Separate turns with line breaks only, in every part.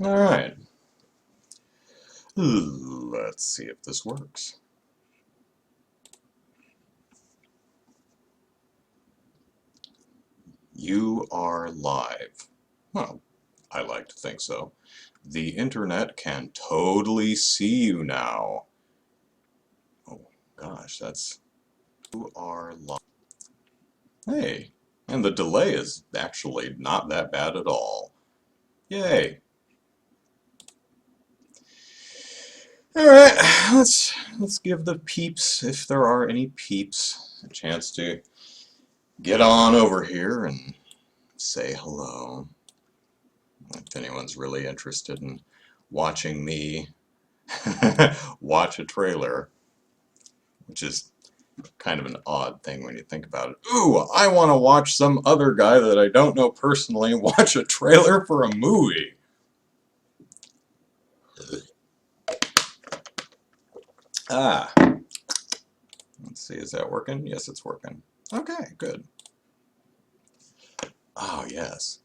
Alright, let's see if this works. You are live. Well, I like to think so. The internet can totally see you now. Oh gosh, that's... You are live. Hey, and the delay is actually not that bad at all. Yay! Alright, let's give the peeps, if there are any peeps, a chance to get on over here and say hello. If anyone's really interested in watching me watch a trailer, which is kind of an odd thing when you think about it. Ooh, I want to watch some other guy that I don't know personally watch a trailer for a movie. Ah. Let's see, is that working? Yes, it's working. Okay, good. Oh, yes.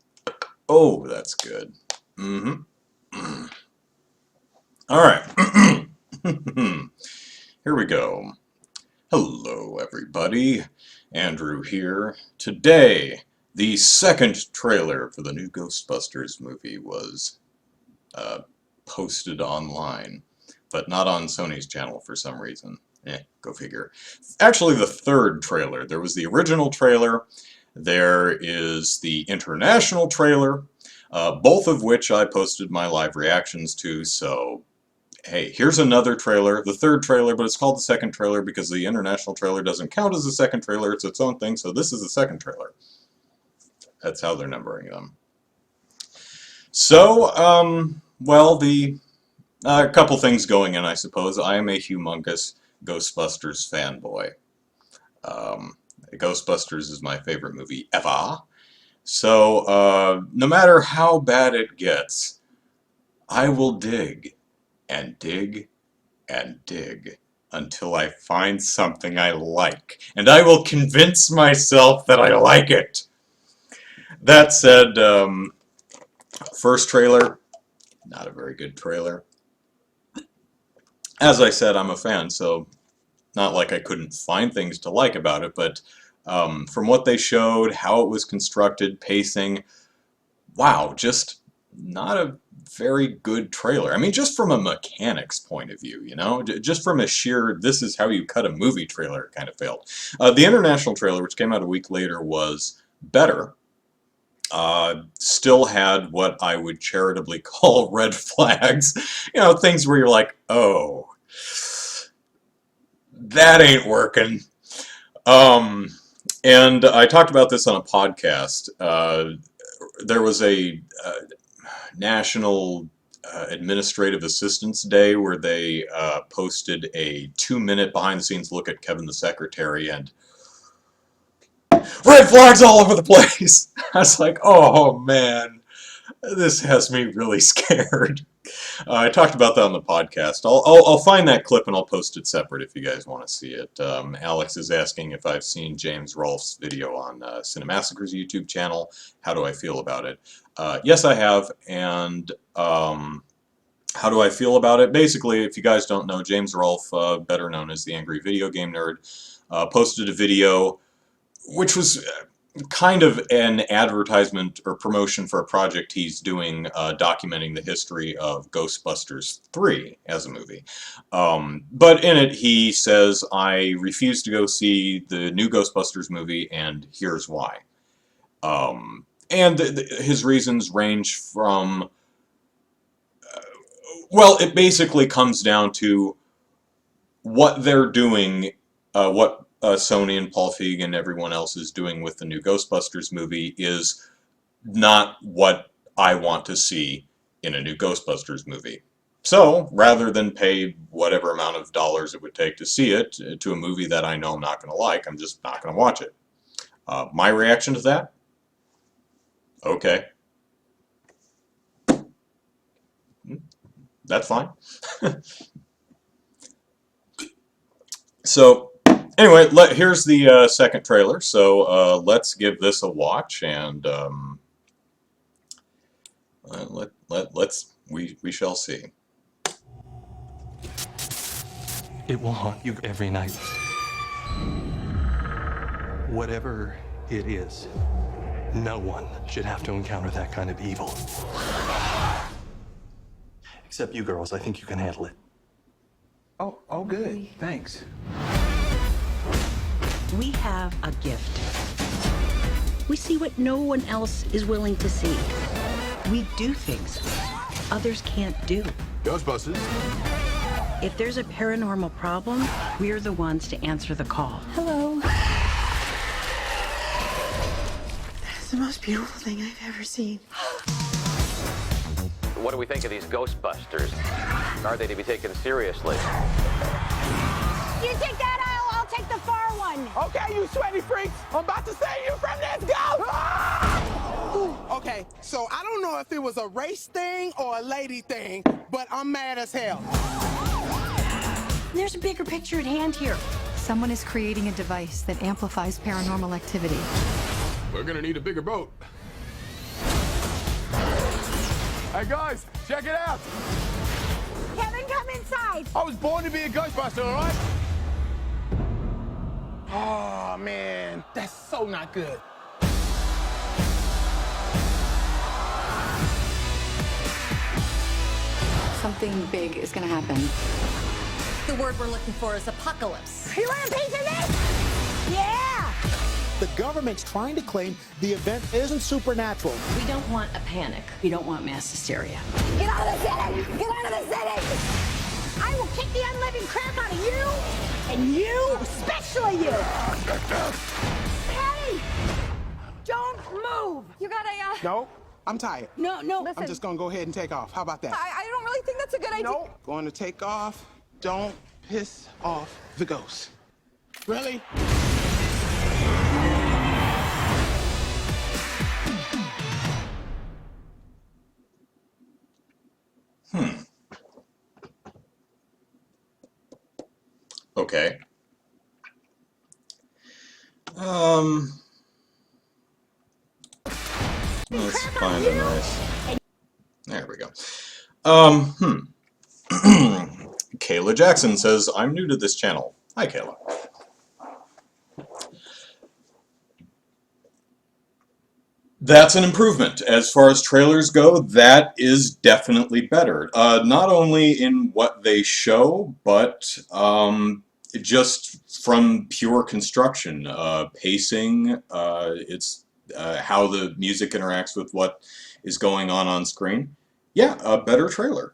Oh, that's good. Mm-hmm. All right. Here we go. Hello, everybody. Andrew here. Today, the second trailer for the new Ghostbusters movie was posted online, but not on Sony's channel for some reason. Go figure. Actually, the third trailer. There was the original trailer. There is the international trailer, both of which I posted my live reactions to, so hey, here's another trailer, the third trailer, but it's called the second trailer because the international trailer doesn't count as a second trailer, it's its own thing, so this is the second trailer. That's how they're numbering them. So, well, a couple things going in, I suppose. I am a humongous Ghostbusters fanboy. Ghostbusters is my favorite movie ever. So, no matter how bad it gets, I will dig and dig and dig until I find something I like. And I will convince myself that I like it. That said, first trailer, not a very good trailer. As I said, I'm a fan, so not like I couldn't find things to like about it, but from what they showed, how it was constructed, pacing, wow, just not a very good trailer. I mean, just from a mechanics point of view, you know? Just from a sheer, this is how you cut a movie trailer, it kind of failed. The international trailer, which came out a week later, was better. Still had what I would charitably call red flags. You know, things where you're like, oh, that ain't working. And I talked about this on a podcast. There was a National Administrative Assistance Day where they posted a 2-minute behind-the-scenes look at Kevin the Secretary, and red flags all over the place! I was like, oh man, this has me really scared. I talked about that on the podcast. I'll find that clip and I'll post it separate if you guys want to see it. Alex is asking if I've seen James Rolfe's video on Cinemassacre's YouTube channel. How do I feel about it? Yes, I have, and how do I feel about it? Basically, if you guys don't know, James Rolfe, better known as the Angry Video Game Nerd, posted a video which was kind of an advertisement or promotion for a project he's doing documenting the history of Ghostbusters 3 as a movie. But in it he says, I refuse to go see the new Ghostbusters movie and here's why. And his reasons range from, well, it basically comes down to what they're doing, what Sony and Paul Feig and everyone else is doing with the new Ghostbusters movie is not what I want to see in a new Ghostbusters movie. So, rather than pay whatever amount of dollars it would take to see it, to a movie that I know I'm not going to like, I'm just not going to watch it. My reaction to that? Okay. That's fine. So, anyway, here's the second trailer, so let's give this a watch, and let's We shall see.
It will haunt you every night. Whatever it is, no one should have to encounter that kind of evil. Except you girls, I think you can handle it.
Oh, good. Thanks.
We have a gift. We see what no one else is willing to see. We do things others can't do.
Ghostbusters.
If there's a paranormal problem, we're the ones to answer the call.
Hello. That's the most beautiful thing I've ever seen.
What do we think of these Ghostbusters? Are they to be taken seriously?
You take that aisle, I'll take the far one.
Okay, you sweaty freaks, I'm about to save you from this ghost! Ah! Okay, so I don't know if it was a race thing or a lady thing, but I'm mad as hell.
There's a bigger picture at hand here.
Someone is creating a device that amplifies paranormal activity.
We're gonna need a bigger boat. Hey guys, check it out!
Kevin, come inside.
I was born to be a Ghostbuster, all right? Oh, man, that's so not good.
Something big is gonna happen.
The word we're looking for is apocalypse.
You want a piece of this? Yeah.
The government's trying to claim the event isn't supernatural.
We don't want a panic.
We don't want mass hysteria.
Get out of the city. Get out of the city. I will kick the unliving crap out of you, and you, especially you. Patty, don't move.
You got a,
No, I'm tired.
No, listen.
I'm just gonna go ahead and take off. How about that?
I don't really think that's a good idea.
No, going to take off. Don't piss off the ghost. Really?
Okay. Let's find a nice. There we go. Kayla Jackson says, I'm new to this channel. Hi, Kayla. That's an improvement. As far as trailers go, that is definitely better. Not only in what they show, but just from pure construction, pacing, it's how the music interacts with what is going on screen. Yeah, a better trailer.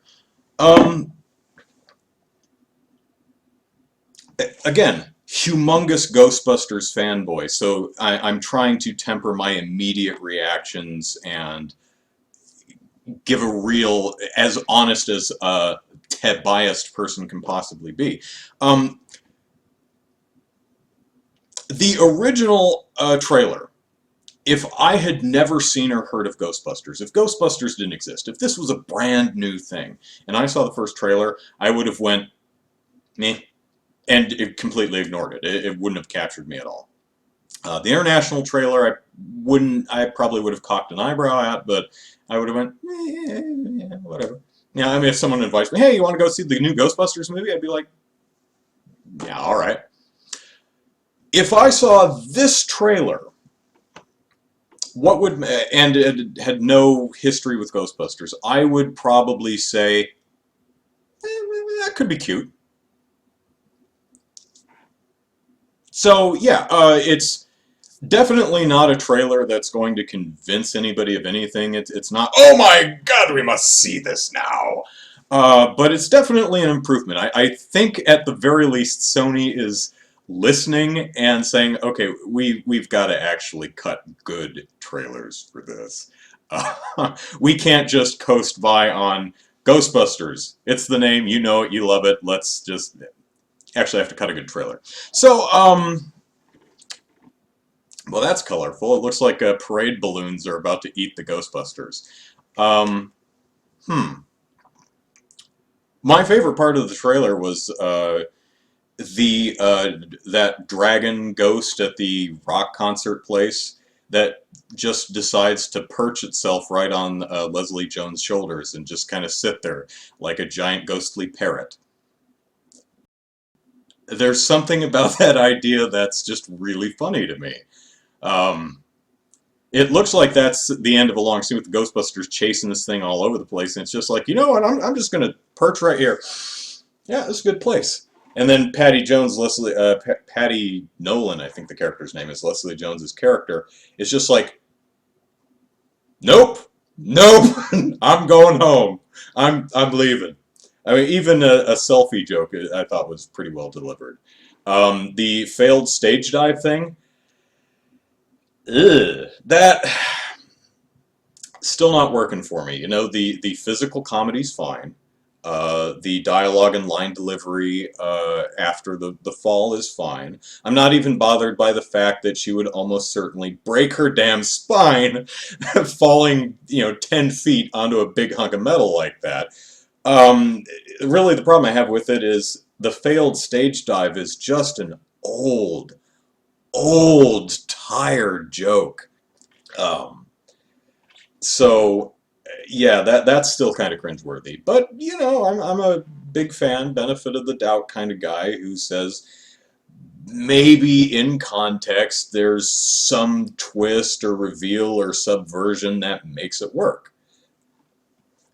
Again, humongous Ghostbusters fanboy, so I'm trying to temper my immediate reactions and give a real, as honest as a biased person can possibly be. The original trailer, if I had never seen or heard of Ghostbusters, if Ghostbusters didn't exist, if this was a brand new thing, and I saw the first trailer, I would have went, meh, and it completely ignored it. It wouldn't have captured me at all. The international trailer, I probably would have cocked an eyebrow at, but I would have went, yeah, whatever. Yeah, I mean, if someone invites me, hey, you want to go see the new Ghostbusters movie? I'd be like, yeah, all right. If I saw this trailer, and it had no history with Ghostbusters, I would probably say, that could be cute. So, yeah, it's definitely not a trailer that's going to convince anybody of anything. It's not, oh my god, we must see this now. But it's definitely an improvement. I think, at the very least, Sony is listening and saying, okay, we've got to actually cut good trailers for this. We can't just coast by on Ghostbusters. It's the name, you know it, you love it, let's just actually have to cut a good trailer. So, well, that's colorful. It looks like parade balloons are about to eat the Ghostbusters. My favorite part of the trailer was that dragon ghost at the rock concert place. that just decides to perch itself right on Leslie Jones' shoulders and just kind of sit there like a giant ghostly parrot. There's something about that idea that's just really funny to me. It looks like that's the end of a long scene with the Ghostbusters chasing this thing all over the place, and it's just like, you know what, I'm just going to perch right here. Yeah, this is a good place. And then Patty Jones, Patty Nolan, I think the character's name is, Leslie Jones's character, is just like, nope, nope, I'm going home. I'm leaving. I mean, even a selfie joke I thought was pretty well delivered. The failed stage dive thing, that still not working for me. You know, the physical comedy's fine. The dialogue and line delivery after the fall is fine. I'm not even bothered by the fact that she would almost certainly break her damn spine falling, 10 feet onto a big hunk of metal like that. Really, the problem I have with it is the failed stage dive is just an old, tired joke. So, yeah, that's still kind of cringeworthy. But, I'm a big fan, benefit of the doubt kind of guy who says maybe in context there's some twist or reveal or subversion that makes it work.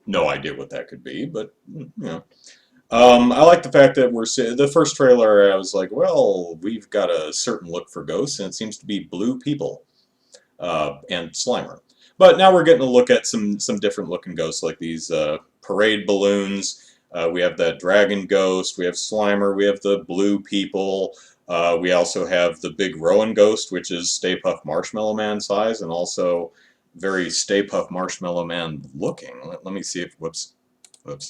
No idea what that could be, but, I like the fact that the first trailer, I was like, well, we've got a certain look for ghosts, and it seems to be blue people and Slimer. But now we're getting a look at some different looking ghosts, like these parade balloons. We have that dragon ghost, we have Slimer, we have the blue people. We also have the big Rowan ghost, which is Stay Puft Marshmallow Man size, and also very Stay Puft Marshmallow Man looking. Let me see if, whoops. Let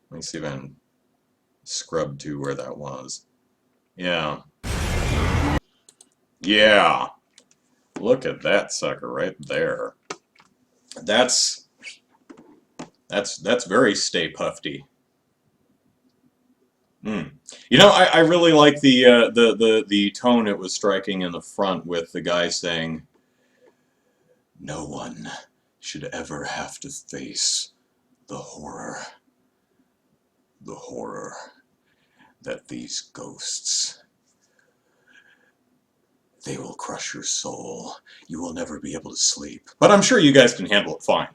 me see if I can scrub to where that was. Yeah. Yeah. Look at that sucker right there. That's very Stay Pufty. I really like the tone it was striking in the front with the guy saying, "No one should ever have to face the horror that these ghosts, they will crush your soul. You will never be able to sleep. But I'm sure you guys can handle it fine."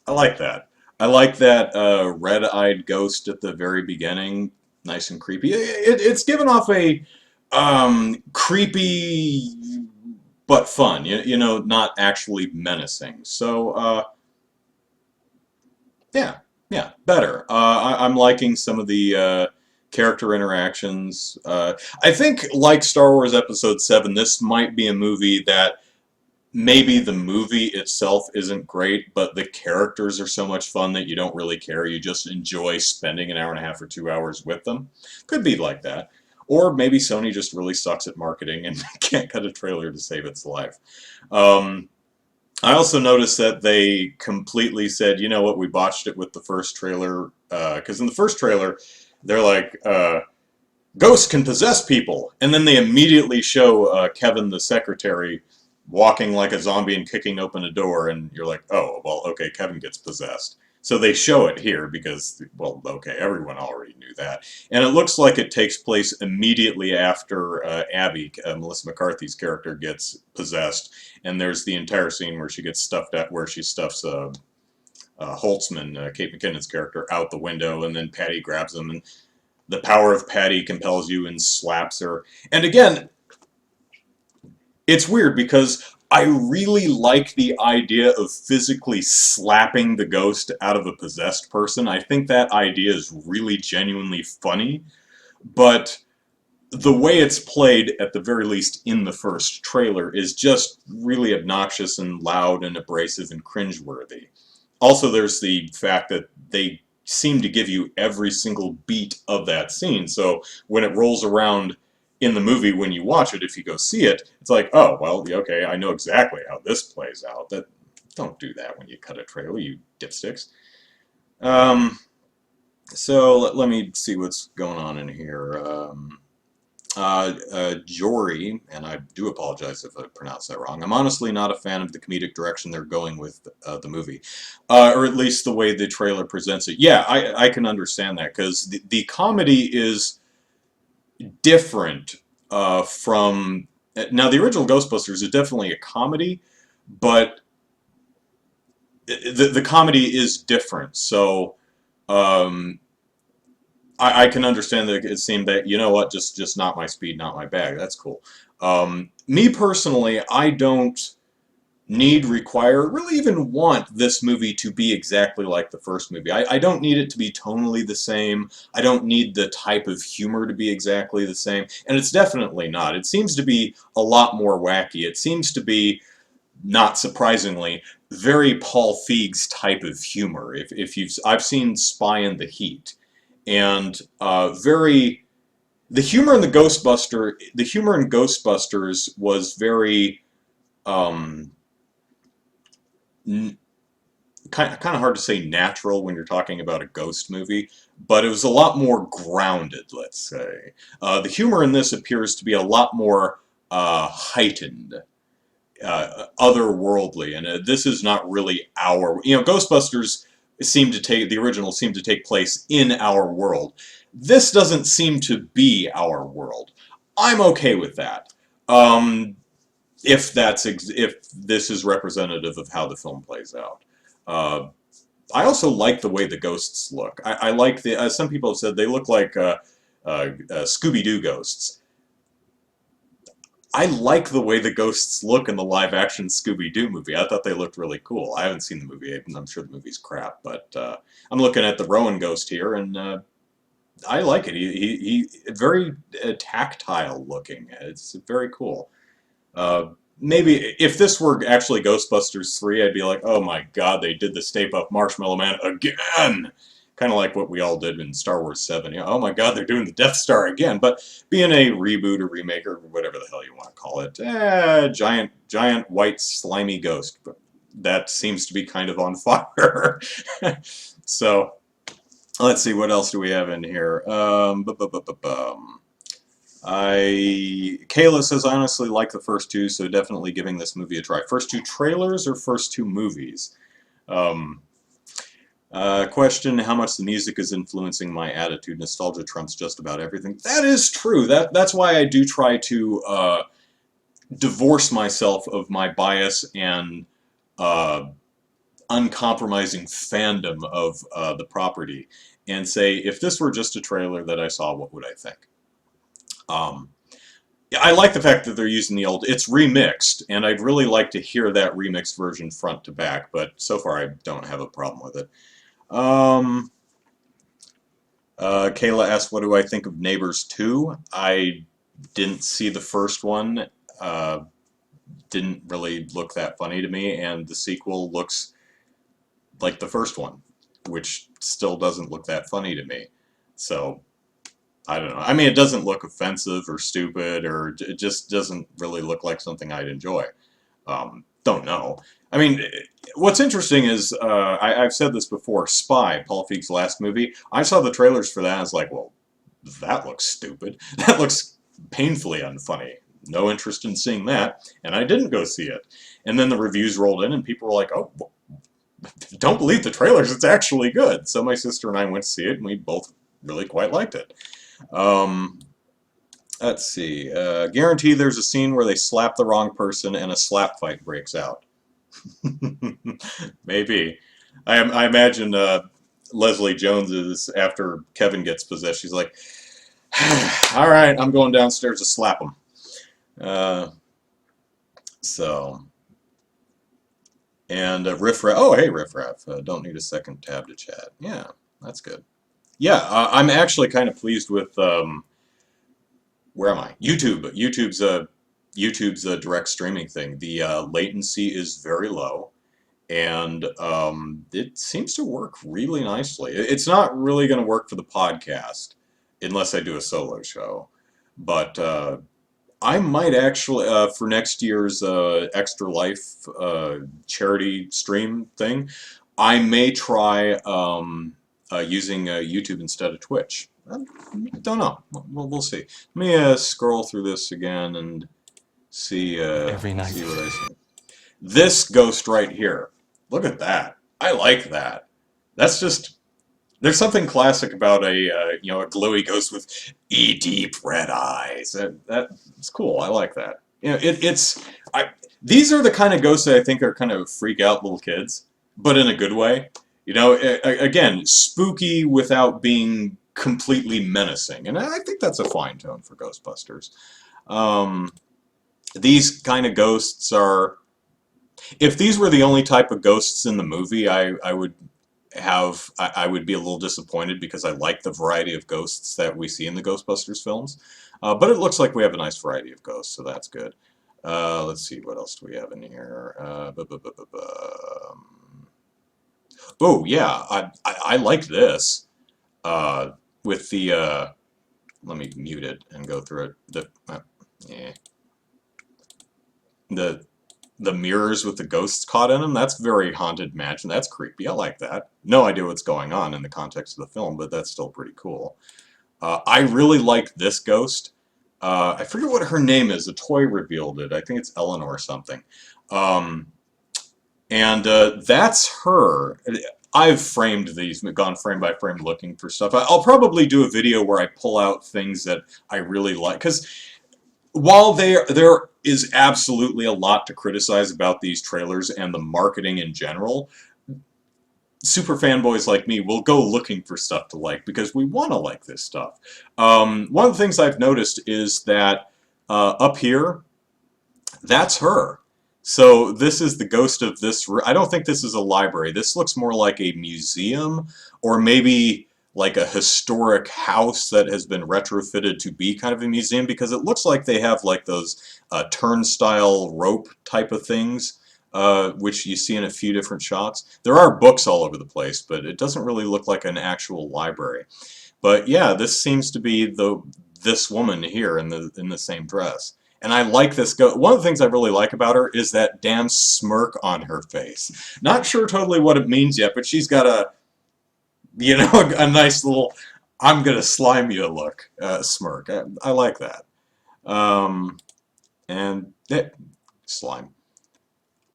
I like that. I like that red-eyed ghost at the very beginning. Nice and creepy. It's given off a creepy but fun. Not actually menacing. So, yeah, better. I'm liking some of the character interactions. I think, like Star Wars Episode 7, this might be a movie that maybe the movie itself isn't great, but the characters are so much fun that you don't really care. You just enjoy spending an hour and a half or 2 hours with them. Could be like that. Or maybe Sony just really sucks at marketing and can't cut a trailer to save its life. I also noticed that they completely said, you know what, we botched it with the first trailer. Because in the first trailer, they're like, ghosts can possess people. And then they immediately show Kevin the secretary walking like a zombie and kicking open a door, and you're like, oh, well, okay, Kevin gets possessed. So they show it here because, well, okay, everyone already knew that. And it looks like it takes place immediately after Abby, Melissa McCarthy's character, gets possessed. And there's the entire scene where she gets stuffed at, where she stuffs Holtzman, Kate McKinnon's character, out the window, and then Patty grabs him, and the power of Patty compels you and slaps her. And again, it's weird because I really like the idea of physically slapping the ghost out of a possessed person. I think that idea is really genuinely funny, but the way it's played, at the very least in the first trailer, is just really obnoxious and loud and abrasive and cringeworthy. Also, there's the fact that they seem to give you every single beat of that scene, so when it rolls around in the movie, when you watch it, if you go see it, it's like, oh, well, okay, I know exactly how this plays out. Don't do that when you cut a trailer, you dipsticks. So let me see what's going on in here. Jory, and I do apologize if I pronounced that wrong. I'm honestly not a fan of the comedic direction they're going with the movie, or at least the way the trailer presents it. Yeah, I can understand that, because the comedy is different from... Now, the original Ghostbusters is definitely a comedy, but the comedy is different. So I can understand that it seemed that, you know what, just not my speed, not my bag. That's cool. Me personally, I don't need, require, really even want this movie to be exactly like the first movie. I don't need it to be tonally the same. I don't need the type of humor to be exactly the same. And it's definitely not. It seems to be a lot more wacky. It seems to be, not surprisingly, very Paul Feig's type of humor. I've seen Spy in the Heat, and the humor in Ghostbusters was very kind of hard to say natural when you're talking about a ghost movie, but it was a lot more grounded, let's say. The humor in this appears to be a lot more heightened, otherworldly, and this is not really our... Ghostbusters the original seemed to take place in our world. This doesn't seem to be our world. I'm okay with that. If this is representative of how the film plays out. I also like the way the ghosts look. I like some people have said they look like Scooby-Doo ghosts. I like the way the ghosts look in the live-action Scooby-Doo movie. I thought they looked really cool. I haven't seen the movie, and I'm sure the movie's crap, but I'm looking at the Rowan ghost here, and I like it. He very tactile looking. It's very cool. Maybe if this were actually Ghostbusters 3, I'd be like, oh my god, they did the Stay Puft Marshmallow Man again! Kind of like what we all did in Star Wars 7. Oh my god, they're doing the Death Star again! But being a reboot or remake or whatever the hell you want to call it, giant white slimy ghost. But that seems to be kind of on fire. So, let's see, what else do we have in here? Kayla says, I honestly like the first two, so definitely giving this movie a try. First two trailers or first two movies? Question, how much the music is influencing my attitude. Nostalgia trumps just about everything. That is true. That's why I do try to divorce myself of my bias and uncompromising fandom of the property and say, if this were just a trailer that I saw, what would I think? I like the fact that they're using the old... It's remixed, and I'd really like to hear that remixed version front to back, but so far I don't have a problem with it. Kayla asked, what do I think of Neighbors 2? I didn't see the first one. Didn't really look that funny to me, and the sequel looks like the first one, which still doesn't look that funny to me. So... I don't know. I mean, it doesn't look offensive or stupid, or it just doesn't really look like something I'd enjoy. Don't know. I mean, what's interesting is, I've said this before, Spy, Paul Feig's last movie, I saw the trailers for that and I was like, well, that looks stupid. That looks painfully unfunny. No interest in seeing that, and I didn't go see it. And then the reviews rolled in and people were like, oh, don't believe the trailers, it's actually good. So my sister and I went to see it, and we both really quite liked it. Let's see. Guarantee there's a scene where they slap the wrong person and a slap fight breaks out. Maybe. I imagine Leslie Jones is, after Kevin gets possessed, she's like, all right, I'm going downstairs to slap him. And Riff Raff. Oh, hey, Riff Raff. Don't need a second tab to chat. Yeah, that's good. Yeah, I'm actually kind of pleased with, where am I? YouTube. YouTube's direct streaming thing. The latency is very low, and it seems to work really nicely. It's not really going to work for the podcast, unless I do a solo show. But I might actually, for next year's Extra Life charity stream thing, I may try... using YouTube instead of Twitch. I don't know. We'll see. Let me scroll through this again and see
Every night.
see what I see. This ghost right here. Look at that. I like that. That's just. There's something classic about a a glowy ghost with deep red eyes. That's cool. I like that. These are the kind of ghosts that I think are kind of freak out little kids, but in a good way. Again, spooky without being completely menacing, and I think that's a fine tone for Ghostbusters. These kind of ghosts are. If these were the only type of ghosts in the movie, I would be a little disappointed because I like the variety of ghosts that we see in the Ghostbusters films. But it looks like we have a nice variety of ghosts, so that's good. Let's see, what else do we have in here? Oh, yeah, I like this. With the, let me mute it and go through it. The mirrors with the ghosts caught in them, that's very Haunted Mansion. That's creepy. I like that. No idea what's going on in the context of the film, but that's still pretty cool. I really like this ghost. I forget what her name is. A toy revealed it. I think it's Eleanor or something. That's her. I've framed these, gone frame by frame looking for stuff. I'll probably do a video where I pull out things that I really like, because while there is absolutely a lot to criticize about these trailers and the marketing in general, super fanboys like me will go looking for stuff to like because we want to like this stuff. One of the things I've noticed is that up here, that's her. So this is the ghost of this. I don't think this is a library. This looks more like a museum, or maybe like a historic house that has been retrofitted to be kind of a museum, because it looks like they have like those turnstile rope type of things, which you see in a few different shots. There are books all over the place, but it doesn't really look like an actual library. But yeah, this seems to be this woman here in the same dress. And I like this one of the things I really like about her is that damn smirk on her face. Not sure totally what it means yet, but she's got a nice little "I'm gonna slime you" look, smirk. I like that. Slime.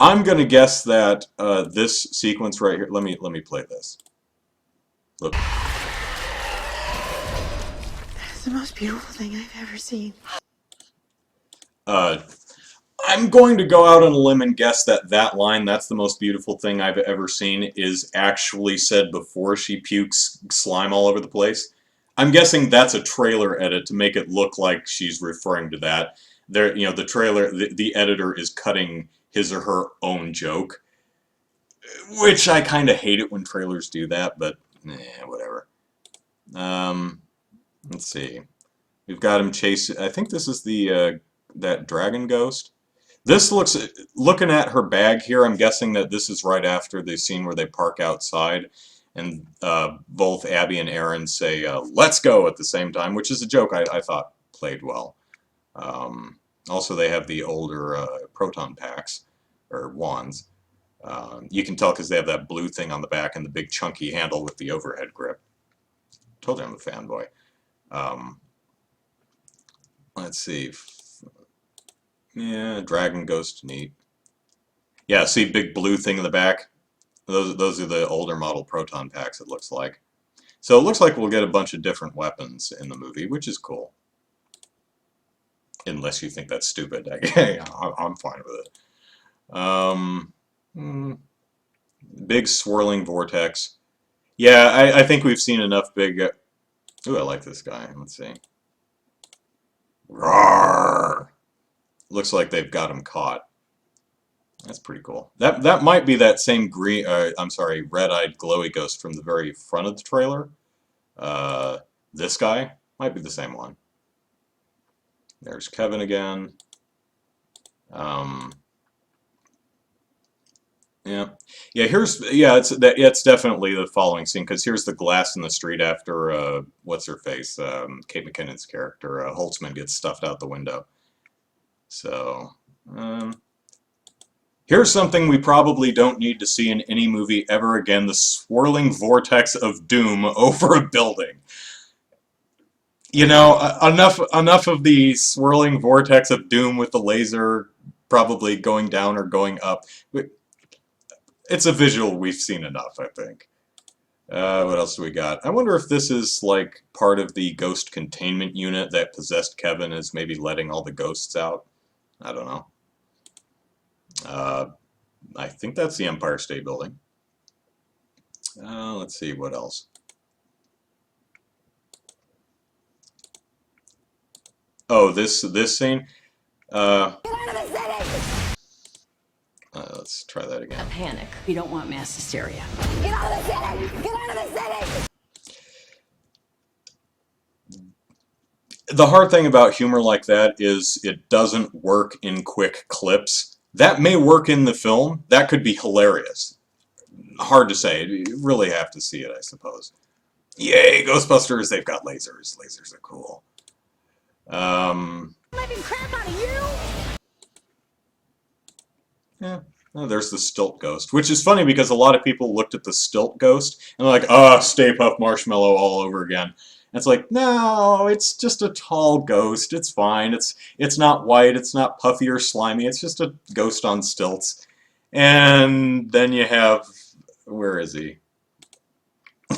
I'm gonna guess that this sequence right here. Let me play this. Look.
That's the most beautiful thing I've ever seen.
I'm going to go out on a limb and guess that line, "That's the most beautiful thing I've ever seen," is actually said before she pukes slime all over the place. I'm guessing that's a trailer edit to make it look like she's referring to that. The trailer, the editor is cutting his or her own joke, which I kind of hate it when trailers do that, but whatever. Let's see. We've got him chasing. I think this is that dragon ghost. This looking at her bag here, I'm guessing that this is right after the scene where they park outside, and both Abby and Aaron say, "Let's go" at the same time, which is a joke I thought played well. Also, they have the older proton packs, or wands. You can tell because they have that blue thing on the back and the big chunky handle with the overhead grip. Told you I'm a fanboy. Let's see. Yeah, dragon ghost, neat. Yeah, see, big blue thing in the back? Those are the older model proton packs, it looks like. So it looks like we'll get a bunch of different weapons in the movie, which is cool. Unless you think that's stupid. I'm fine with it. Big swirling vortex. Yeah, I think we've seen enough big... Ooh, I like this guy. Let's see. Roar! Looks like they've got him caught. That's pretty cool. That might be that same red-eyed glowy ghost from the very front of the trailer. This guy might be the same one. There's Kevin again. It's definitely the following scene, because here's the glass in the street after what's her face, Kate McKinnon's character, Holtzman, gets stuffed out the window. So Here's something we probably don't need to see in any movie ever again, the swirling vortex of doom over a building. You know, enough of the swirling vortex of doom with the laser probably going down or going up. It's a visual we've seen enough, I think. What else do we got? I wonder if this is like part of the ghost containment unit that possessed Kevin is maybe letting all the ghosts out. I don't know. I think that's the Empire State Building. Let's see, what else? Oh, this scene.
Get out of the city!
Let's try that again.
A panic. You don't want mass hysteria.
Get out of the city! Get out of the city!
The hard thing about humor like that is it doesn't work in quick clips. That may work in the film. That could be hilarious. Hard to say. You really have to see it, I suppose. Yay, Ghostbusters, they've got lasers. Lasers are cool.
Living crap out of you!
Yeah. Oh, there's the stilt ghost, which is funny because a lot of people looked at the stilt ghost and they're like, oh, Stay Puft Marshmallow all over again. And it's like, no, it's just a tall ghost. It's fine. It's not white. It's not puffy or slimy. It's just a ghost on stilts. And then you have, where is he?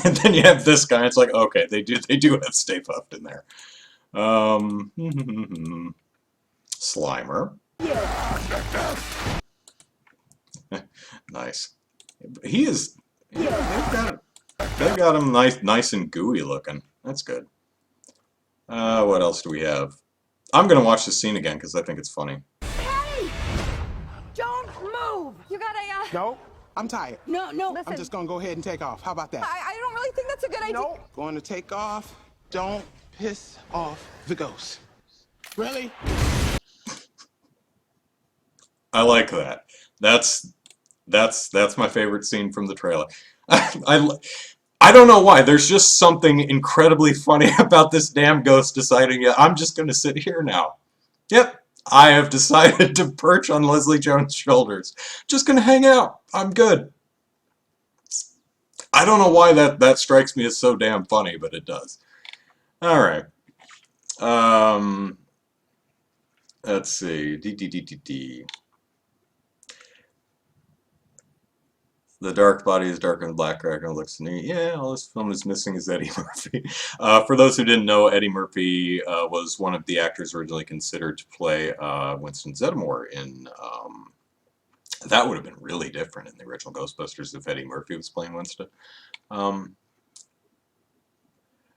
And then you have this guy. It's like, okay, they do have Stay Puft in there. Slimer. Nice. He is. Yeah, they've got him nice and gooey looking. That's good. What else do we have? I'm gonna watch this scene again because I think it's funny.
Hey! Don't move! You got a,
No, I'm tired.
No, listen.
I'm just gonna go ahead and take off. How about that?
I don't really think that's a good idea.
No, going to take off. Don't piss off the ghost. Really?
I like that. That's my favorite scene from the trailer. I don't know why. There's just something incredibly funny about this damn ghost deciding, yeah, I'm just going to sit here now. Yep, I have decided to perch on Leslie Jones' shoulders. Just going to hang out. I'm good. I don't know why that strikes me as so damn funny, but it does. All right. Let's see. The dark body is darker than black cracker. Looks neat. Yeah, all this film is missing is Eddie Murphy. For those who didn't know, Eddie Murphy was one of the actors originally considered to play Winston Zeddemore in. That would have been really different in the original Ghostbusters if Eddie Murphy was playing Winston.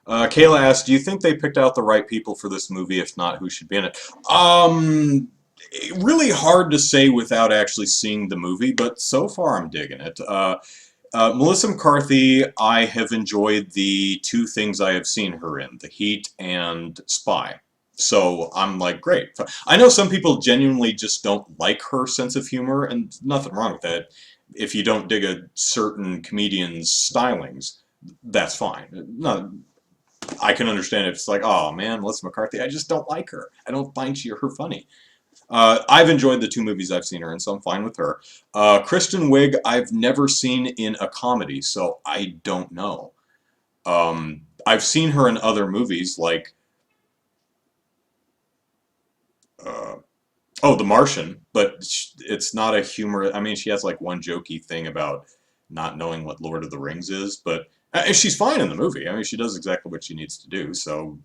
Kayla asked, do you think they picked out the right people for this movie? If not, who should be in it? Really hard to say without actually seeing the movie, but so far I'm digging it. Melissa McCarthy, I have enjoyed the two things I have seen her in, The Heat and Spy. So I'm like, great. I know some people genuinely just don't like her sense of humor, and nothing wrong with that. If you don't dig a certain comedian's stylings, that's fine. No, I can understand if it's like, oh man, Melissa McCarthy, I just don't like her. I don't find her funny. I've enjoyed the two movies I've seen her in, so I'm fine with her. Kristen Wiig, I've never seen in a comedy, so I don't know. I've seen her in other movies, like The Martian, but it's not a humor. I mean, she has like one jokey thing about not knowing what Lord of the Rings is, but she's fine in the movie. I mean, she does exactly what she needs to do. So,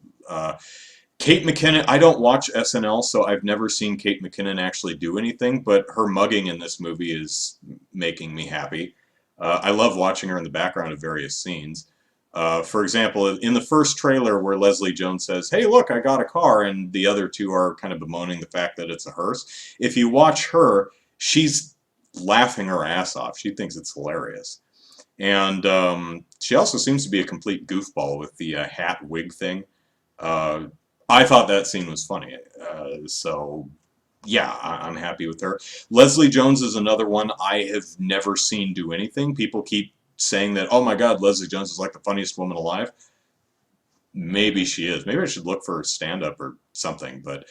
Kate McKinnon, I don't watch SNL, so I've never seen Kate McKinnon actually do anything, but her mugging in this movie is making me happy. I love watching her in the background of various scenes. For example, in the first trailer where Leslie Jones says, hey, look, I got a car, and the other two are kind of bemoaning the fact that it's a hearse. If you watch her, she's laughing her ass off. She thinks it's hilarious. And she also seems to be a complete goofball with the hat wig thing. I thought that scene was funny. So, yeah, I'm happy with her. Leslie Jones is another one I have never seen do anything. People keep saying that, oh my god, Leslie Jones is like the funniest woman alive. Maybe she is. Maybe I should look for her stand-up or something. But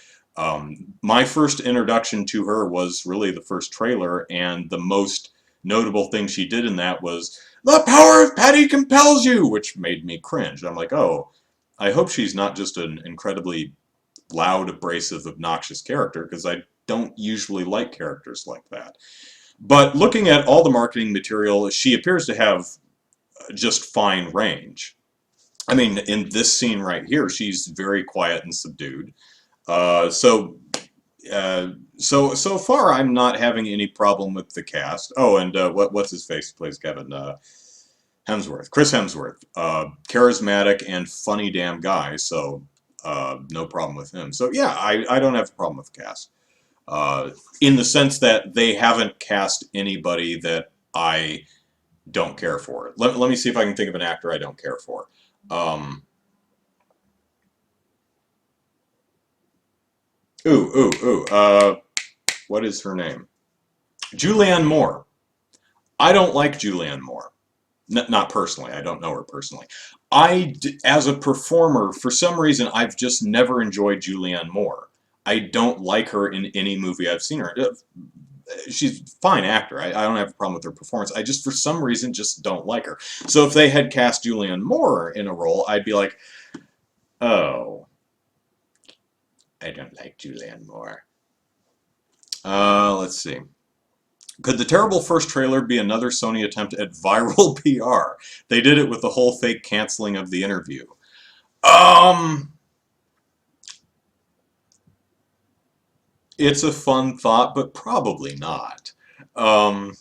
My first introduction to her was really the first trailer, and the most notable thing she did in that was, "The power of Patty compels you," which made me cringe. I'm like, oh, I hope she's not just an incredibly loud, abrasive, obnoxious character, because I don't usually like characters like that. But looking at all the marketing material, she appears to have just fine range. I mean, in this scene right here, she's very quiet and subdued. So far, I'm not having any problem with the cast. Oh, and what's his face plays Kevin Hemsworth, Chris Hemsworth, charismatic and funny damn guy. So no problem with him. So yeah, I don't have a problem with the cast. In the sense that they haven't cast anybody that I don't care for. Let me see if I can think of an actor I don't care for. What is her name? Julianne Moore. I don't like Julianne Moore. Not personally. I don't know her personally. As a performer, for some reason, I've just never enjoyed Julianne Moore. I don't like her in any movie I've seen her. She's a fine actor. I don't have a problem with her performance. I just, for some reason, just don't like her. So if they had cast Julianne Moore in a role, I'd be like, oh, I don't like Julianne Moore. Let's see. Could the terrible first trailer be another Sony attempt at viral PR? They did it with the whole fake canceling of the interview. It's a fun thought, but probably not. The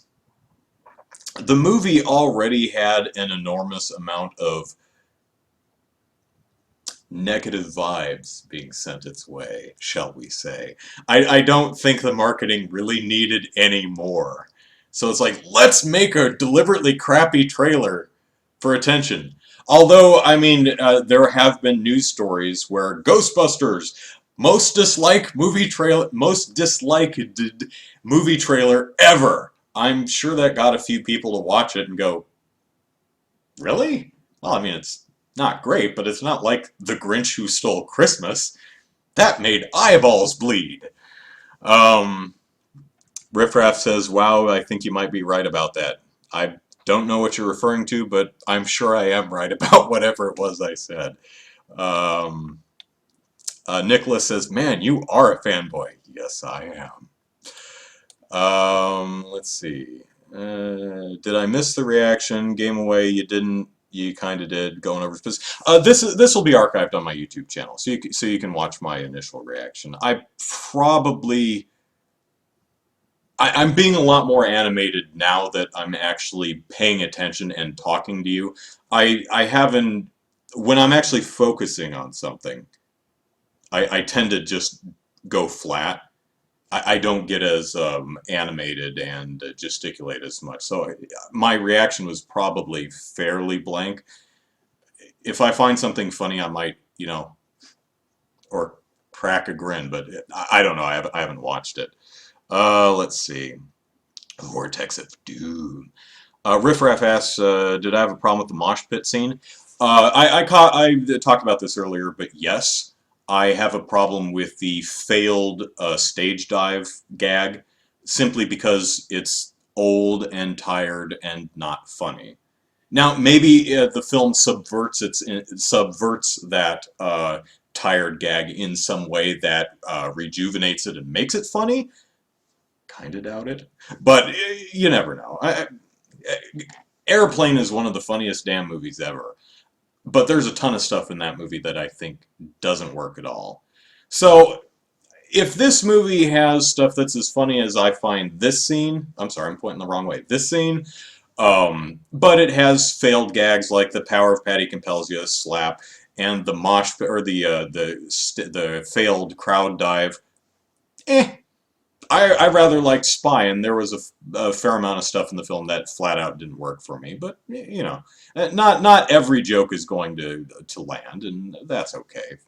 movie already had an enormous amount of negative vibes being sent its way, shall we say. I don't think the marketing really needed any more. So it's like, let's make a deliberately crappy trailer for attention. Although, I mean, there have been news stories where Ghostbusters, most disliked movie trailer ever. I'm sure that got a few people to watch it and go, really? Well, I mean, it's not great, but it's not like The Grinch Who Stole Christmas. That made eyeballs bleed. Riffraff says, wow, I think you might be right about that. I don't know what you're referring to, but I'm sure I am right about whatever it was I said. Nicholas says, man, you are a fanboy. Yes, I am. Let's see. Did I miss the reaction? Game away, you didn't. You kind of did, going over this will be archived on my YouTube channel, so you can watch my initial reaction. I'm being a lot more animated now that I'm actually paying attention and talking to you. I haven't, when I'm actually focusing on something, I tend to just go flat. I don't get as animated and gesticulate as much. So my reaction was probably fairly blank. If I find something funny, I might, or crack a grin, but I don't know. I haven't watched it. Let's see. Vortex of Doom. Riffraff asks, did I have a problem with the mosh pit scene? I talked about this earlier, but yes. I have a problem with the failed stage dive gag simply because it's old and tired and not funny. Now, maybe the film subverts that tired gag in some way that rejuvenates it and makes it funny. Kind of doubt it, but you never know. Airplane is one of the funniest damn movies ever. But there's a ton of stuff in that movie that I think doesn't work at all. So, if this movie has stuff that's as funny as I find this scene, I'm sorry, I'm pointing the wrong way, this scene, but it has failed gags like the power of Patty compels you, slap, and the mosh, or the failed crowd dive. I rather liked Spy, and there was a fair amount of stuff in the film that flat out didn't work for me. But not every joke is going to land, and that's okay.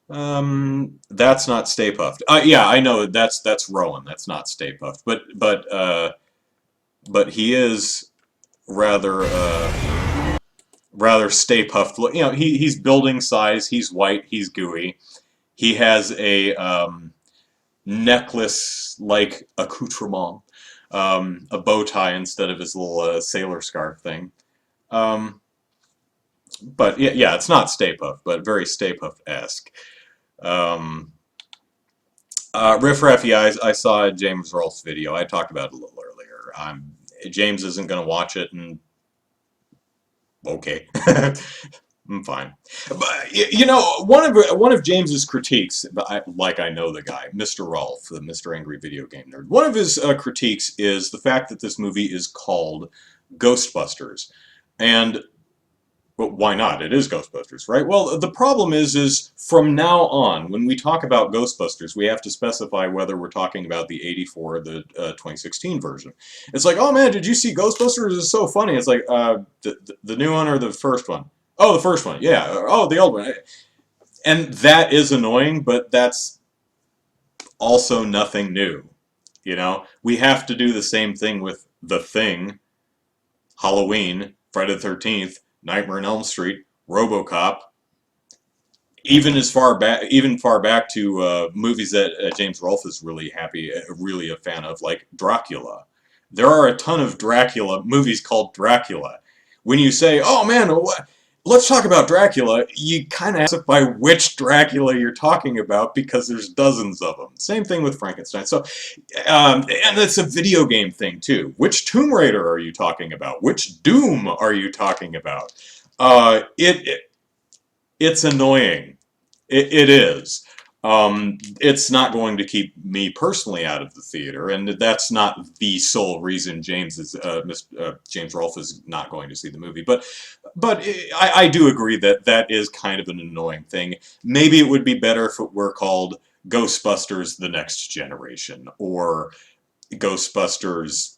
That's not Stay Puft. Yeah, I know that's Rowan. That's not Stay Puft. But he is rather Stay Puft. He's building size. He's white. He's gooey. He has a necklace-like accoutrement, a bow tie instead of his little sailor scarf thing. Um, but yeah, it's not Stay Puft, but very Stay Puft-esque. Um, Riff Raff, yeah, I saw James Rolfe's video. I talked about it a little earlier. James isn't going to watch it, and okay. I'm fine. But you know, one of James's critiques, like I know the guy, Mr. Rolfe, the Mr. Angry Video Game Nerd. One of his critiques is the fact that this movie is called Ghostbusters, and well, why not? It is Ghostbusters, right? Well, the problem is from now on, when we talk about Ghostbusters, we have to specify whether we're talking about the '84 or the 2016 version. It's like, oh man, did you see Ghostbusters? It's so funny. It's like the new one or the first one? Oh, the first one, yeah. Oh, the old one. And that is annoying, but that's also nothing new. You know, we have to do the same thing with The Thing, Halloween, Friday the 13th, Nightmare on Elm Street, RoboCop, even far back to movies that James Rolfe is really a fan of, like Dracula. There are a ton of Dracula movies called Dracula. When you say, "Oh man, let's talk about Dracula," you kind of have to specify which Dracula you're talking about because there's dozens of them. Same thing with Frankenstein. So, and it's a video game thing too. Which Tomb Raider are you talking about? Which Doom are you talking about? It's annoying. It is. It's not going to keep me personally out of the theater, and that's not the sole reason James Rolfe is not going to see the movie. But I do agree that that is kind of an annoying thing. Maybe it would be better if it were called Ghostbusters: The Next Generation, or Ghostbusters.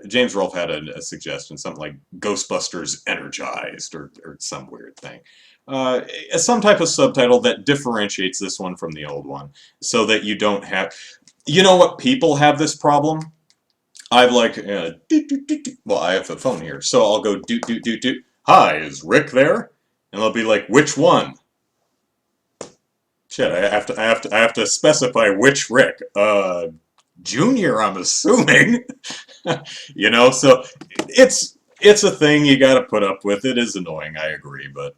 James Rolfe had a suggestion, something like Ghostbusters Energized, or some weird thing. Some type of subtitle that differentiates this one from the old one, so that you don't have... You know what? People have this problem. I've like... well, I have the phone here, so I'll go doot, doot, doot, doot. Hi, is Rick there? And they'll be like, which one? Shit, I have to specify which Rick. Junior, I'm assuming. You know, so it's a thing you got to put up with. It is annoying, I agree, but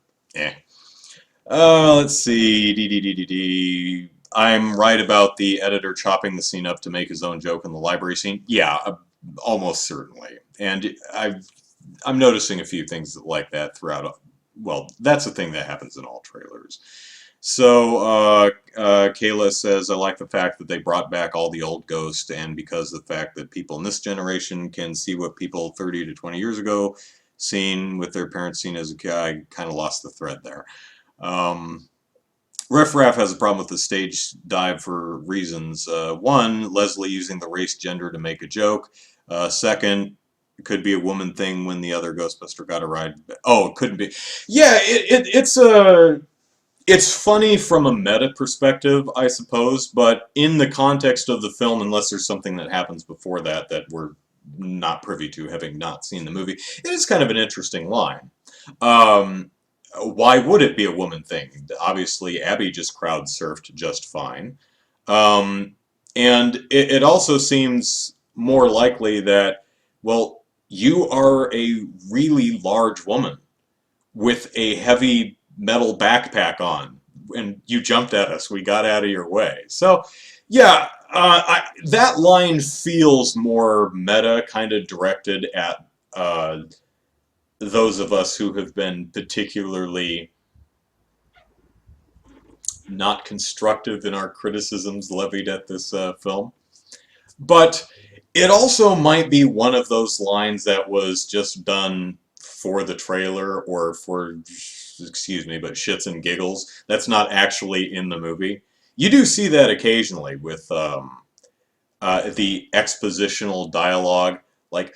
let's see. I'm right about the editor chopping the scene up to make his own joke in the library scene. Yeah, almost certainly. And I'm noticing a few things like that throughout. Well, that's a thing that happens in all trailers. So, Kayla says, I like the fact that they brought back all the old ghosts, and because of the fact that people in this generation can see what people 30 to 20 years ago seen with their parents seen as a kid, I kind of lost the thread there. Riff Raff has a problem with the stage dive for reasons. One, Leslie using the race gender to make a joke. Second, it could be a woman thing when the other Ghostbuster got a ride. Oh, it couldn't be. Yeah, it's funny from a meta perspective, I suppose, but in the context of the film, unless there's something that happens before that that we're not privy to, having not seen the movie, it is kind of an interesting line. Why would it be a woman thing? Obviously, Abby just crowd surfed just fine. And it also seems more likely that, well, you are a really large woman with a heavy metal backpack on, and you jumped at us. We got out of your way. So, yeah, that line feels more meta, kind of directed at those of us who have been particularly not constructive in our criticisms levied at this film. But it also might be one of those lines that was just done for the trailer or for, excuse me, but shits and giggles. That's not actually in the movie. You do see that occasionally with the expositional dialogue, like,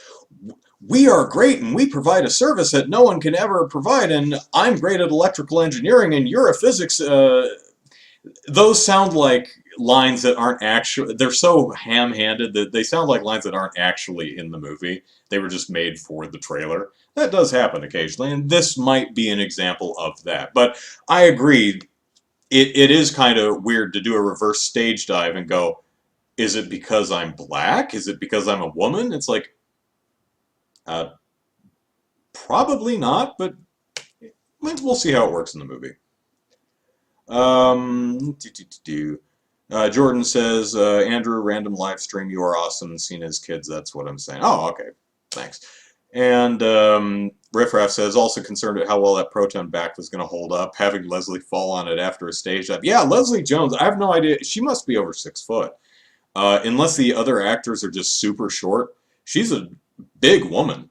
we are great and we provide a service that no one can ever provide, and I'm great at electrical engineering and you're a physics... those sound like lines that aren't actually... They're so ham-handed that they sound like lines that aren't actually in the movie. They were just made for the trailer. That does happen occasionally, and this might be an example of that. But I agree, it is kind of weird to do a reverse stage dive and go, is it because I'm black? Is it because I'm a woman? It's like, uh, probably not, but we'll see how it works in the movie. Jordan says, Andrew, random live stream, you are awesome, seen as kids, that's what I'm saying. Oh, okay, thanks. And Riff Raff says, also concerned at how well that proton back was going to hold up, having Leslie fall on it after a stage dive. Yeah, Leslie Jones, I have no idea, she must be over 6 foot. Unless the other actors are just super short, she's a big woman.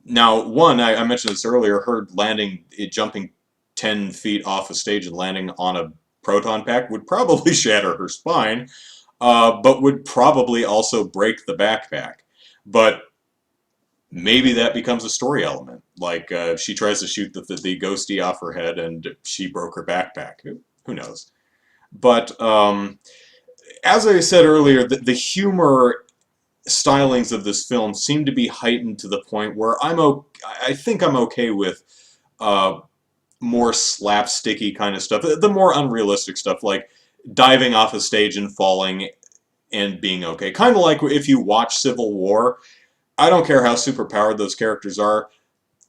Now, one, I mentioned this earlier, her jumping 10 feet off a stage and landing on a proton pack would probably shatter her spine, but would probably also break the backpack. But maybe that becomes a story element. Like, she tries to shoot the ghostie off her head and she broke her backpack. Who knows? But, as I said earlier, the humor stylings of this film seem to be heightened to the point where I think I'm okay with more slapsticky kind of stuff. The more unrealistic stuff, like diving off a stage and falling and being okay. Kind of like if you watch Civil War, I don't care how superpowered those characters are,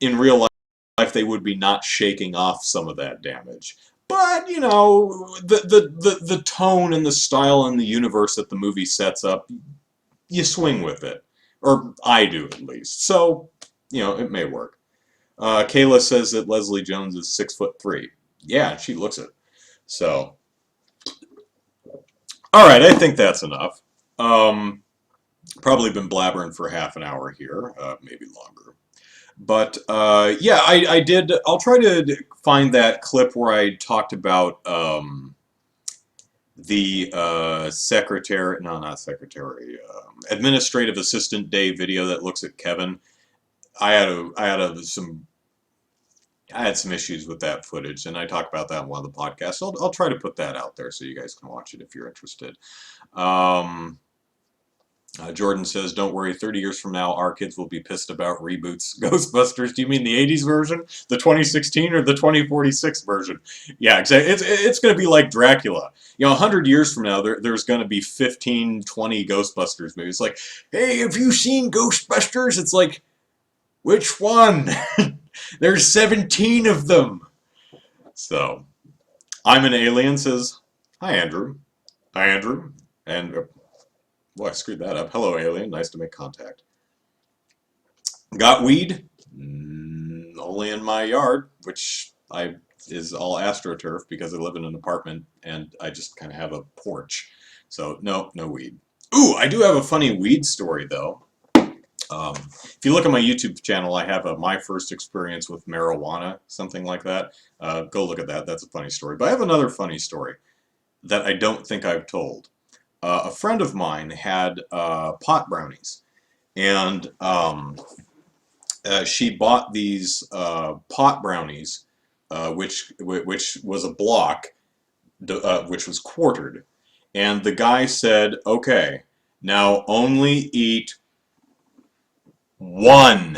in real life they would be not shaking off some of that damage. But, you know, the tone and the style and the universe that the movie sets up, you swing with it. Or I do, at least. So, you know, it may work. Kayla says that Leslie Jones is 6'3". Yeah, she looks it. So, alright, I think that's enough. Probably been blabbering for half an hour here, maybe longer. But, yeah, I did, I'll try to find that clip where I talked about, the, secretary, no, not secretary, administrative assistant day video that looks at Kevin. I had some issues with that footage, and I talked about that in one of the podcasts. I'll try to put that out there so you guys can watch it if you're interested. Jordan says, don't worry, 30 years from now, our kids will be pissed about reboots. Ghostbusters, do you mean the 80s version? The 2016 or the 2046 version? Yeah, exactly. It's going to be like Dracula. You know, 100 years from now, there's going to be 15, 20 Ghostbusters movies. Like, hey, have you seen Ghostbusters? It's like, which one? There's 17 of them. So, I'm an Alien says, hi, Andrew. Hi, Andrew. And... boy, I screwed that up. Hello, alien. Nice to make contact. Got weed? Only in my yard, which is all AstroTurf because I live in an apartment and I just kind of have a porch. So, no weed. Ooh, I do have a funny weed story, though. If you look at my YouTube channel, I have my first experience with marijuana, something like that. Go look at that. That's a funny story. But I have another funny story that I don't think I've told. A friend of mine had pot brownies, and she bought these pot brownies, which was a block, which was quartered. And the guy said, okay, now only eat one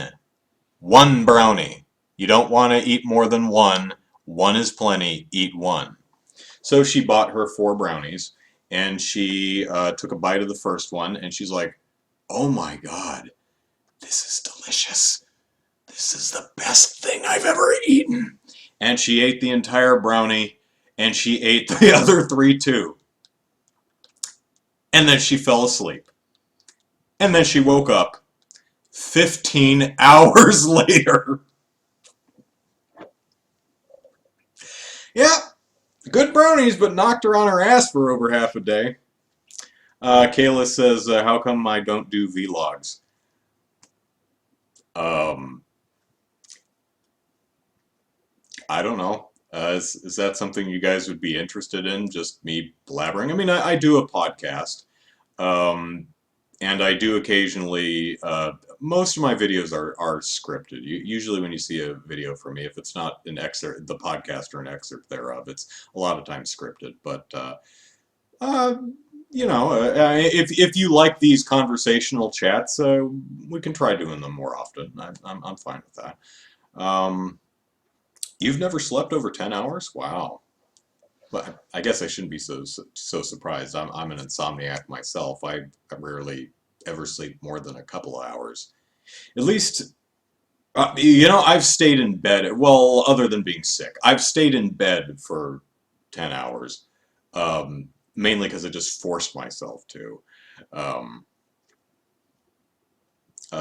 brownie. You don't want to eat more than one. One is plenty. Eat one. So she bought her 4 brownies. And she took a bite of the first one, and she's like, oh my god, this is delicious. This is the best thing I've ever eaten. And she ate the entire brownie, and she ate the other 3 too. And then she fell asleep. And then she woke up 15 hours later. Yeah. Good brownies, but knocked her on her ass for over half a day. Kayla says, how come I don't do vlogs? I don't know. Is that something you guys would be interested in? Just me blabbering? I mean, I do a podcast. And I do occasionally, most of my videos are scripted. Usually when you see a video from me, if it's not an excerpt, the podcast or an excerpt thereof, it's a lot of times scripted. But, you know, if you like these conversational chats, we can try doing them more often. I'm fine with that. You've never slept over 10 hours? Wow. But I guess I shouldn't be so surprised. I'm an insomniac myself. I rarely ever sleep more than a couple of hours. At least, I've stayed in bed. Well, other than being sick, I've stayed in bed for 10 hours, mainly because I just forced myself to. Um,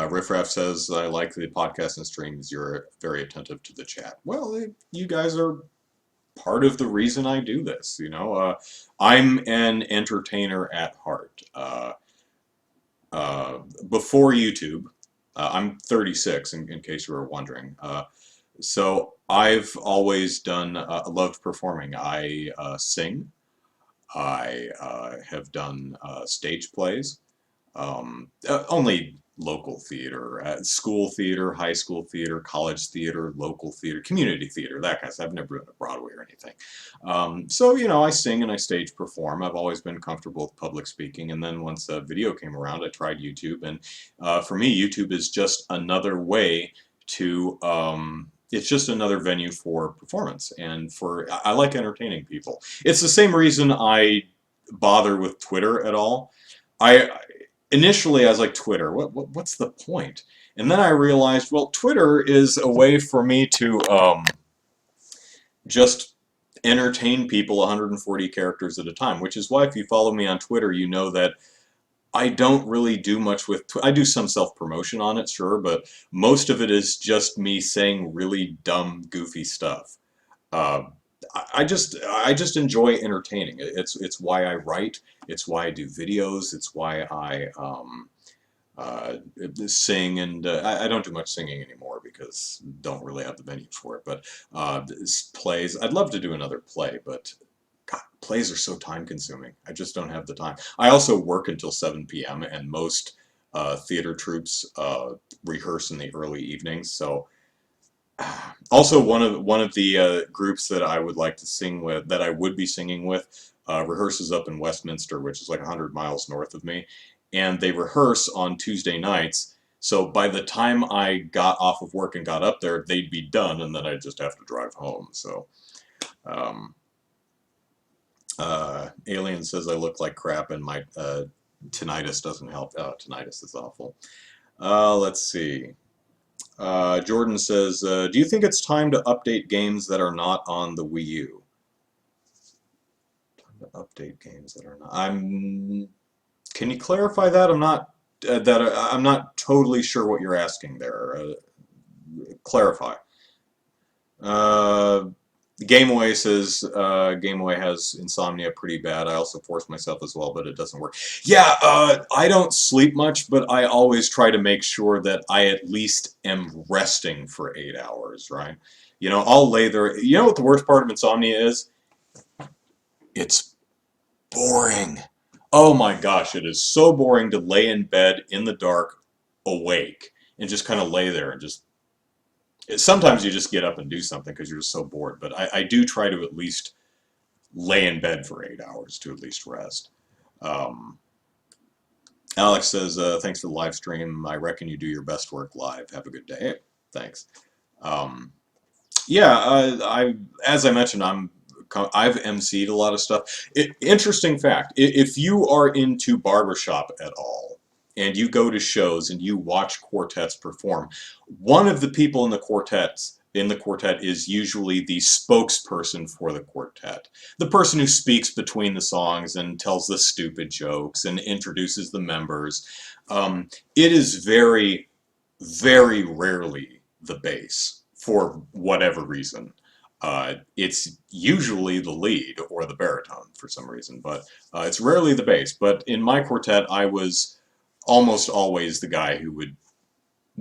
Riff Raff says, I like the podcast and streams. You're very attentive to the chat. Well, you guys are part of the reason I do this. I'm an entertainer at heart. Before YouTube, I'm 36, in case you were wondering. So I've always loved performing. I sing. I have done stage plays. Only local theater, school theater, high school theater, college theater, local theater, community theater, that kind of stuff. I've never been to Broadway or anything. So, I sing and I stage perform. I've always been comfortable with public speaking. And then once video came around, I tried YouTube. And for me, YouTube is just another way to, it's just another venue for performance. And I like entertaining people. It's the same reason I bother with Twitter at all. Initially, I was like, Twitter, what's the point? And then I realized, well, Twitter is a way for me to just entertain people 140 characters at a time, which is why if you follow me on Twitter, you know that I don't really do much with I do some self-promotion on it, sure, but most of it is just me saying really dumb, goofy stuff. Uh, I just enjoy entertaining. It's why I write. It's why I do videos. It's why I sing, and I don't do much singing anymore because don't really have the venue for it. But plays, I'd love to do another play, but God, plays are so time consuming. I just don't have the time. I also work until 7 p.m. and most theater troupes rehearse in the early evenings, so. Also, one of the groups that I would like to sing with, that I would be singing with, rehearses up in Westminster, which is like 100 miles north of me, and they rehearse on Tuesday nights. So by the time I got off of work and got up there, they'd be done, and then I'd just have to drive home. So, Alien says I look like crap, and my tinnitus doesn't help. Tinnitus is awful. Let's see. Jordan says, do you think it's time to update games that are not on the Wii U? Time to update games that are not. Can you clarify that? I'm not totally sure what you're asking there. Clarify. Gameway says Gameway has insomnia pretty bad. I also force myself as well, but it doesn't work. Yeah, I don't sleep much, but I always try to make sure that I at least am resting for 8 hours, right? I'll lay there. You know what the worst part of insomnia is? It's boring. Oh my gosh, it is so boring to lay in bed in the dark, awake, and just kind of lay there and just sometimes you just get up and do something because you're just so bored, but I do try to at least lay in bed for 8 hours to at least rest. Alex says, thanks for the live stream. I reckon you do your best work live. Have a good day. Thanks. Yeah, as I mentioned, I've emceed a lot of stuff. Interesting fact, if you are into barbershop at all, and you go to shows and you watch quartets perform, one of the people in the quartet is usually the spokesperson for the quartet. The person who speaks between the songs and tells the stupid jokes and introduces the members. It is very, very rarely the bass for whatever reason. It's usually the lead or the baritone for some reason, but it's rarely the bass. But in my quartet, I was almost always the guy who would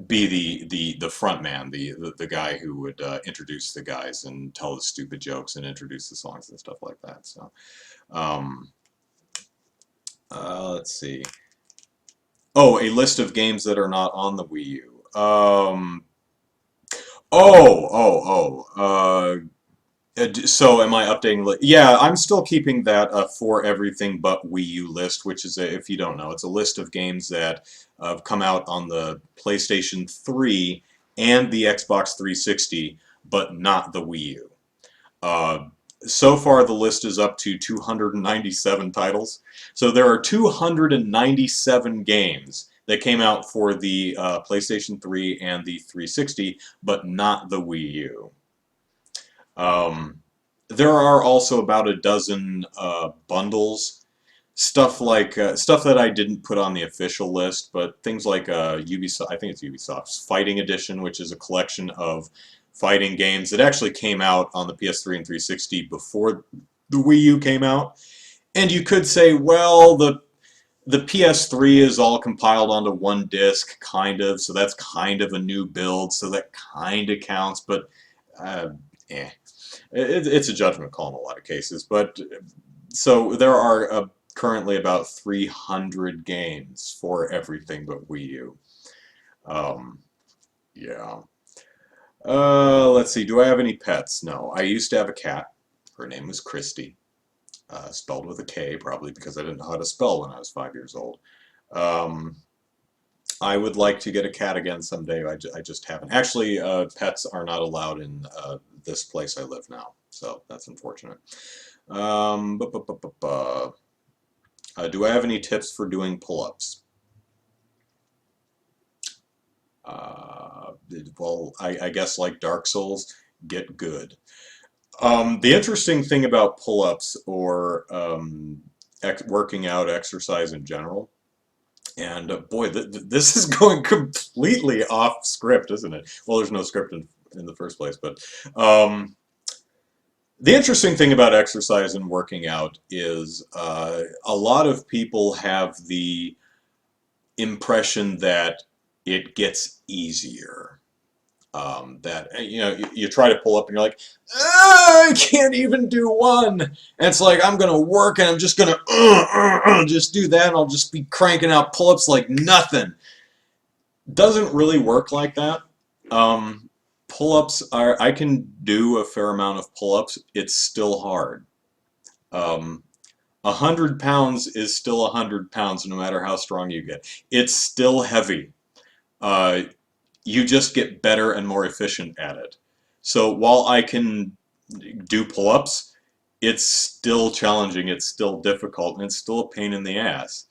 be the front man, the guy who would introduce the guys and tell the stupid jokes and introduce the songs and stuff like that. So, let's see. Oh, a list of games that are not on the Wii U. So am I updating? Yeah, I'm still keeping that for everything but Wii U list, which is, if you don't know, it's a list of games that have come out on the PlayStation 3 and the Xbox 360, but not the Wii U. So far, the list is up to 297 titles. So there are 297 games that came out for the PlayStation 3 and the 360, but not the Wii U. There are also about a dozen bundles, stuff that I didn't put on the official list, but things like Ubisoft. I think it's Ubisoft's Fighting Edition, which is a collection of fighting games that actually came out on the PS3 and 360 before the Wii U came out. And you could say, well, the PS3 is all compiled onto one disc, kind of, so that's kind of a new build, so that kind of counts, but it's a judgment call in a lot of cases. But so there are currently about 300 games for everything but Wii U. Yeah. Let's see. Do I have any pets? No. I used to have a cat. Her name was Christy. Spelled with a K, probably because I didn't know how to spell when I was 5 years old. I would like to get a cat again someday. I just haven't. Actually, pets are not allowed in this place I live now, so that's unfortunate. Do I have any tips for doing pull-ups? Well, I guess like Dark Souls, get good. The interesting thing about pull-ups or working out, exercise in general, and boy, this is going completely off script, isn't it? Well, there's no script in the first place, but the interesting thing about exercise and working out is a lot of people have the impression that it gets easier. That you try to pull up and you're like, I can't even do one. And it's like, I'm gonna work and I'm just gonna just do that, and I'll just be cranking out pull-ups like nothing. Doesn't really work like that. Pull-ups are, I can do a fair amount of pull-ups. It's still hard. 100 pounds is still 100 pounds no matter how strong you get. It's still heavy. You just get better and more efficient at it. So while I can do pull-ups, it's still challenging, it's still difficult, and it's still a pain in the ass.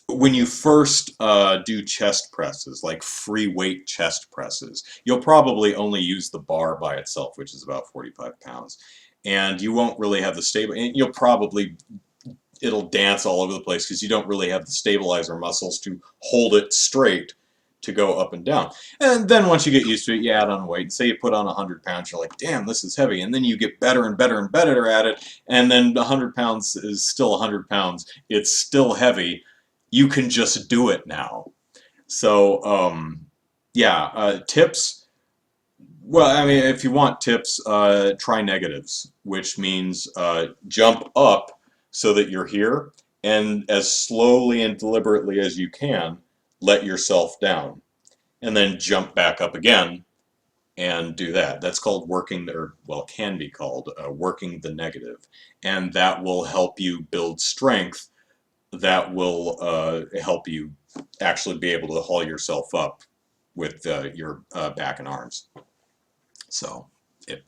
When you first do chest presses, like free weight chest presses, you'll probably only use the bar by itself, which is about 45 pounds. And you won't really have the stable, and it'll dance all over the place because you don't really have the stabilizer muscles to hold it straight to go up and down. And then once you get used to it, you add on weight. Say you put on 100 pounds, you're like, damn, this is heavy. And then you get better and better and better at it, and then 100 pounds is still 100 pounds. It's still heavy. You can just do it now. So, tips. Well, I mean, if you want tips, try negatives, which means jump up so that you're here, and as slowly and deliberately as you can, let yourself down, and then jump back up again and do that. That's called working, can be called working the negative, and that will help you build strength. That will help you actually be able to haul yourself up with your back and arms. So,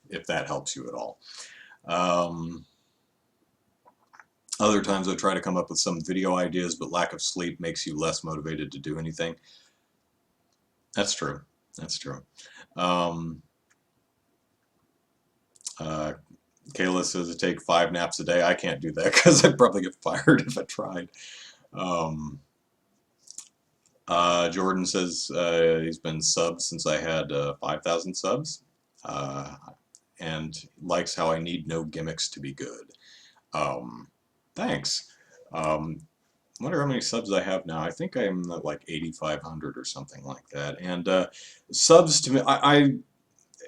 if that helps you at all. Other times I try to come up with some video ideas, but lack of sleep makes you less motivated to do anything. That's true. That's true. Kayla says to take 5 naps a day. I can't do that because I'd probably get fired if I tried. Jordan says he's been subbed since I had 5,000 subs, and likes how I need no gimmicks to be good. Thanks. I wonder how many subs I have now. I think I'm at like 8,500 or something like that. And subs to me,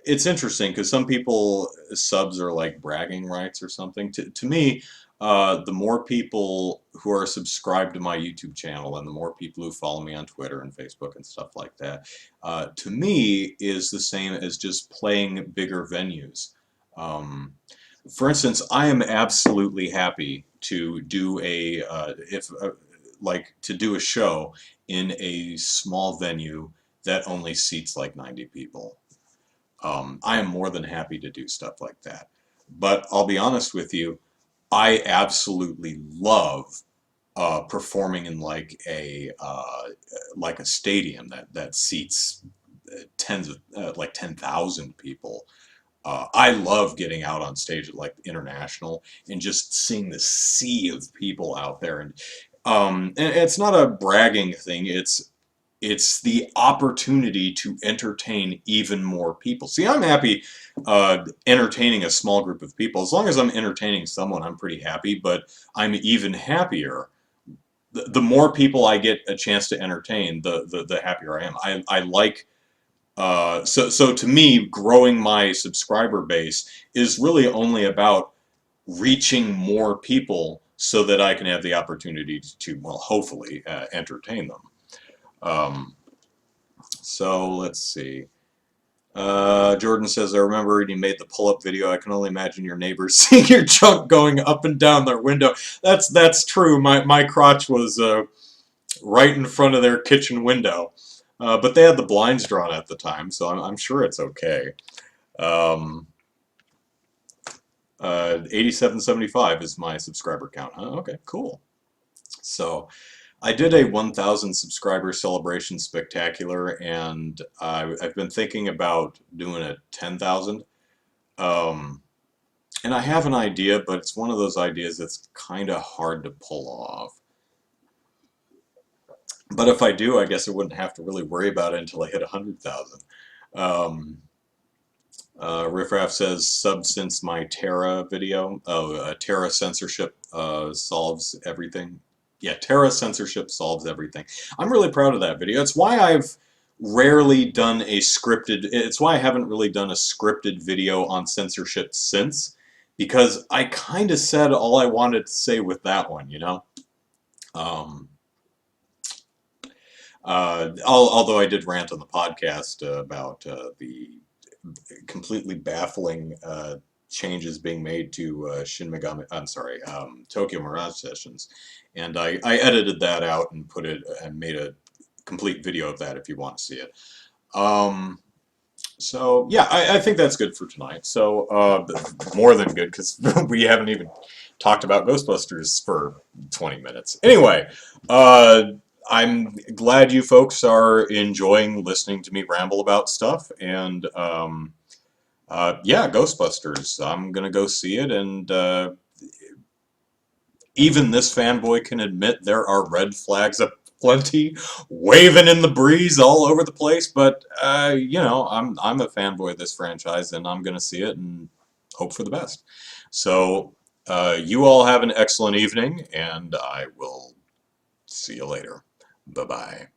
it's interesting because some people, subs are like bragging rights or something. To me, the more people who are subscribed to my YouTube channel and the more people who follow me on Twitter and Facebook and stuff like that, to me is the same as just playing bigger venues. For instance, I am absolutely happy to do to do a show in a small venue that only seats like 90 people. I am more than happy to do stuff like that. But I'll be honest with you, I absolutely love performing in like a stadium that seats tens of like 10,000 people. I love getting out on stage at like International and just seeing the sea of people out there, and it's not a bragging thing. It's the opportunity to entertain even more people. See, I'm happy entertaining a small group of people. As long as I'm entertaining someone, I'm pretty happy. But I'm even happier the more people I get a chance to entertain, the happier I am. I like so to me, growing my subscriber base is really only about reaching more people so that I can have the opportunity to well, hopefully, entertain them. Um, so let's see. Jordan says, I remember when you made the pull-up video. I can only imagine your neighbors seeing your junk going up and down their window. That's true. My crotch was right in front of their kitchen window. But they had the blinds drawn at the time, so I'm sure it's okay. 8775 is my subscriber count. Huh? Okay, cool. So I did a 1,000 subscriber celebration spectacular, and I've been thinking about doing a 10,000. And I have an idea, but it's one of those ideas that's kind of hard to pull off. But if I do, I guess I wouldn't have to really worry about it until I hit 100,000. Riffraff says, sub since my Terra video. Oh, Terra censorship solves everything. Yeah, Terra censorship solves everything. I'm really proud of that video. It's why I've rarely done a scripted, it's why I haven't really done a scripted video on censorship since, because I kind of said all I wanted to say with that one, you know? Although I did rant on the podcast about the completely baffling changes being made to Shin Megami, I'm sorry, Tokyo Mirage Sessions, and I edited that out and put it and made a complete video of that if you want to see it. So yeah, I think that's good for tonight. So more than good, because we haven't even talked about Ghostbusters for 20 minutes. Anyway, I'm glad you folks are enjoying listening to me ramble about stuff, and yeah, Ghostbusters. I'm gonna go see it, and even this fanboy can admit there are red flags aplenty, waving in the breeze all over the place. But you know, I'm a fanboy of this franchise, and I'm gonna see it and hope for the best. So you all have an excellent evening, and I will see you later. Bye bye.